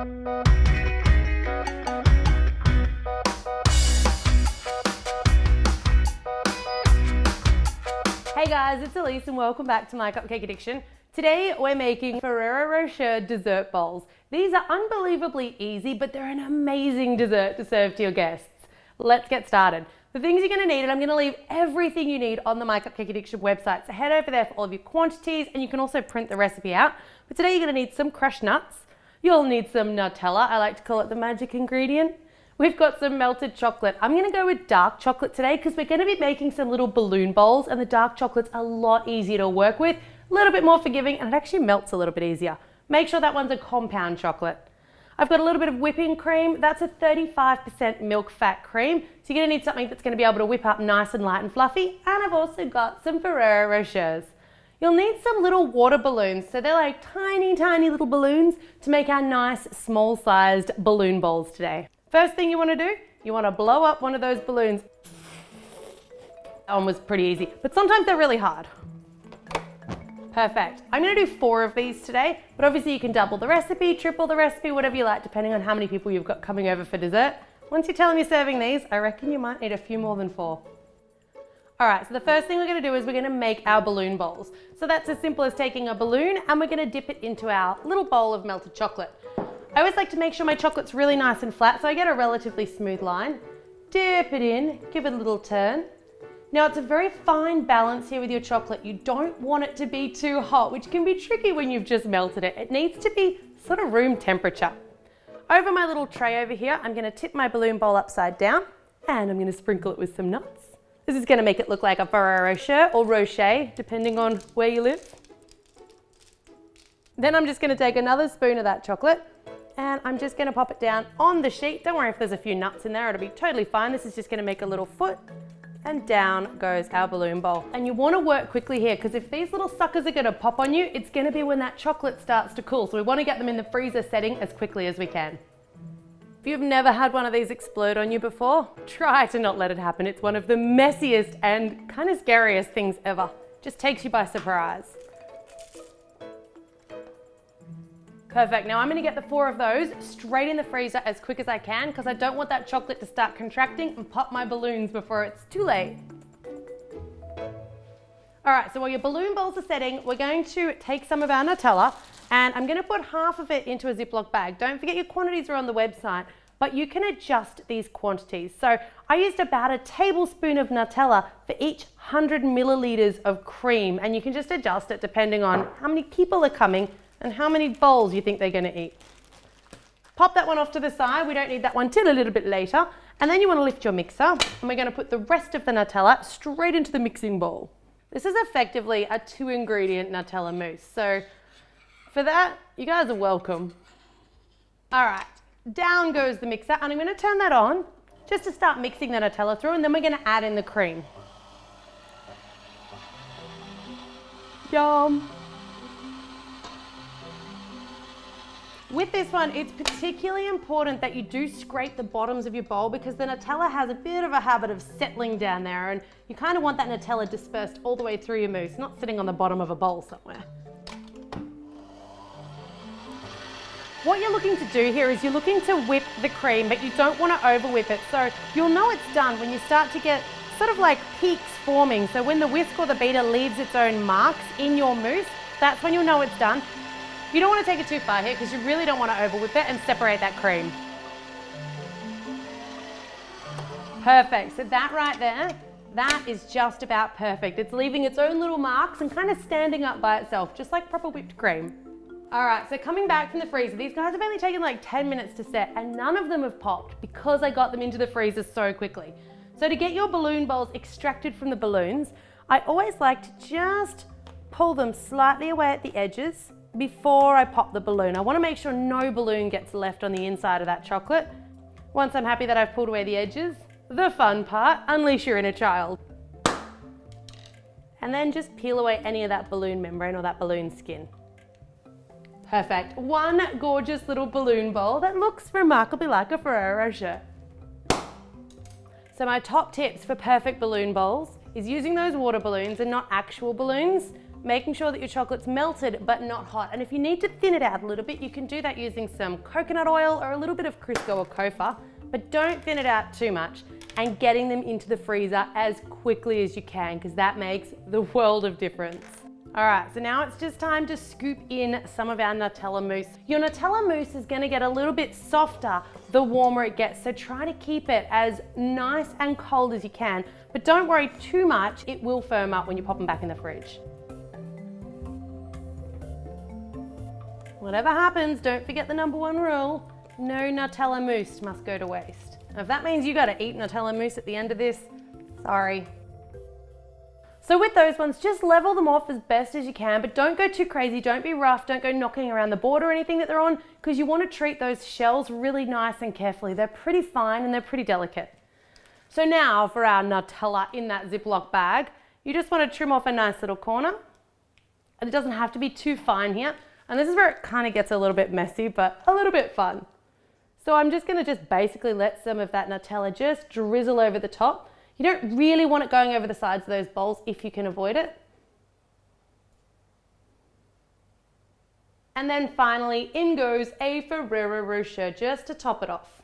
Hey guys, it's Elise and welcome back to My Cupcake Addiction. Today we're making Ferrero Rocher dessert bowls. These are unbelievably easy, but they're an amazing dessert to serve to your guests. Let's get started. The things you're gonna need, and I'm gonna leave everything you need on the My Cupcake Addiction website, so head over there for all of your quantities, and you can also print the recipe out. But today you're gonna need some crushed nuts. You'll need some Nutella. I like to call it the magic ingredient. We've got some melted chocolate. I'm gonna go with dark chocolate today because we're gonna be making some little balloon bowls, and the dark chocolate's a lot easier to work with, a little bit more forgiving, and it actually melts a little bit easier. Make sure that one's a compound chocolate. I've got a little bit of whipping cream. That's a 35% milk fat cream. So you're gonna need something that's gonna be able to whip up nice and light and fluffy. And I've also got some Ferrero Rochers. You'll need some little water balloons. So they're like tiny, tiny little balloons to make our nice small sized balloon bowls today. First thing you wanna do, you wanna blow up one of those balloons. That one was pretty easy, but sometimes they're really hard. Perfect. I'm gonna do 4 of these today, but obviously you can double the recipe, triple the recipe, whatever you like, depending on how many people you've got coming over for dessert. Once you tell them you're serving these, I reckon you might need a few more than 4. All right, so the first thing we're gonna do is we're gonna make our balloon bowls. So that's as simple as taking a balloon and we're gonna dip it into our little bowl of melted chocolate. I always like to make sure my chocolate's really nice and flat, so I get a relatively smooth line. Dip it in, give it a little turn. Now it's a very fine balance here with your chocolate. You don't want it to be too hot, which can be tricky when you've just melted it. It needs to be sort of room temperature. Over my little tray over here, I'm gonna tip my balloon bowl upside down and I'm gonna sprinkle it with some nuts. This is gonna make it look like a Ferrero Rocher or Rocher, depending on where you live. Then I'm just gonna take another spoon of that chocolate and I'm just gonna pop it down on the sheet. Don't worry if there's a few nuts in there, it'll be totally fine. This is just gonna make a little foot and down goes our balloon bowl. And you wanna work quickly here because if these little suckers are gonna pop on you, it's gonna be when that chocolate starts to cool. So we wanna get them in the freezer setting as quickly as we can. If you've never had one of these explode on you before, try to not let it happen. It's one of the messiest and kind of scariest things ever. Just takes you by surprise. Perfect, now I'm gonna get the 4 of those straight in the freezer as quick as I can because I don't want that chocolate to start contracting and pop my balloons before it's too late. All right, so while your balloon bowls are setting, we're going to take some of our Nutella and I'm gonna put half of it into a Ziploc bag. Don't forget your quantities are on the website, but you can adjust these quantities. So I used about a tablespoon of Nutella for each 100 milliliters of cream, and you can just adjust it depending on how many people are coming and how many bowls you think they're gonna eat. Pop that one off to the side. We don't need that one till a little bit later. And then you wanna lift your mixer and we're gonna put the rest of the Nutella straight into the mixing bowl. This is effectively a 2-ingredient Nutella mousse. So for that, you guys are welcome. All right, down goes the mixer and I'm gonna turn that on just to start mixing the Nutella through, and then we're gonna add in the cream. Yum. With this one, it's particularly important that you do scrape the bottoms of your bowl because the Nutella has a bit of a habit of settling down there, and you kind of want that Nutella dispersed all the way through your mousse, not sitting on the bottom of a bowl somewhere. What you're looking to do here is you're looking to whip the cream, but you don't want to over whip it. So you'll know it's done when you start to get sort of like peaks forming. So when the whisk or the beater leaves its own marks in your mousse, that's when you'll know it's done. You don't want to take it too far here because you really don't want to over whip it and separate that cream. Perfect, so that right there, that is just about perfect. It's leaving its own little marks and kind of standing up by itself, just like proper whipped cream. All right, so coming back from the freezer, these guys have only taken like 10 minutes to set and none of them have popped because I got them into the freezer so quickly. So to get your balloon bowls extracted from the balloons, I always like to just pull them slightly away at the edges before I pop the balloon. I want to make sure no balloon gets left on the inside of that chocolate. Once I'm happy that I've pulled away the edges, the fun part, unleash your inner child. And then just peel away any of that balloon membrane or that balloon skin. Perfect. One gorgeous little balloon bowl that looks remarkably like a Ferrero Rocher. So my top tips for perfect balloon bowls is using those water balloons and not actual balloons. making sure that your chocolate's melted but not hot. And if you need to thin it out a little bit, you can do that using some coconut oil or a little bit of Crisco or Kofa, but don't thin it out too much, and getting them into the freezer as quickly as you can, because that makes the world of difference. All right, so now it's just time to scoop in some of our Nutella mousse. Your Nutella mousse is gonna get a little bit softer the warmer it gets, so try to keep it as nice and cold as you can, but don't worry too much, it will firm up when you pop them back in the fridge. Whatever happens, don't forget the #1 rule, no Nutella mousse must go to waste. Now, if that means you gotta eat Nutella mousse at the end of this, sorry. So with those ones, just level them off as best as you can, but don't go too crazy, don't be rough, don't go knocking around the board or anything that they're on, because you want to treat those shells really nice and carefully. They're pretty fine and they're pretty delicate. So now for our Nutella in that Ziploc bag, you just want to trim off a nice little corner. And it doesn't have to be too fine here. And this is where it kind of gets a little bit messy, but a little bit fun. So I'm just going to basically let some of that Nutella just drizzle over the top. You don't really want it going over the sides of those bowls if you can avoid it. And then finally, in goes a Ferrero Rocher just to top it off.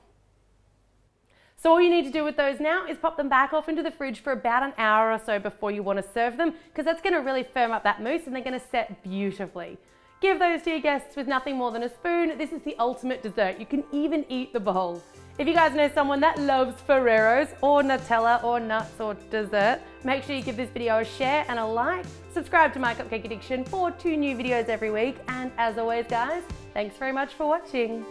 So all you need to do with those now is pop them back off into the fridge for about an hour or so before you want to serve them, because that's going to really firm up that mousse and they're going to set beautifully. Give those to your guests with nothing more than a spoon. This is the ultimate dessert. You can even eat the bowl. If you guys know someone that loves Ferrero's or Nutella or nuts or dessert, make sure you give this video a share and a like. Subscribe to My Cupcake Addiction for 2 new videos every week. And as always, guys, thanks very much for watching.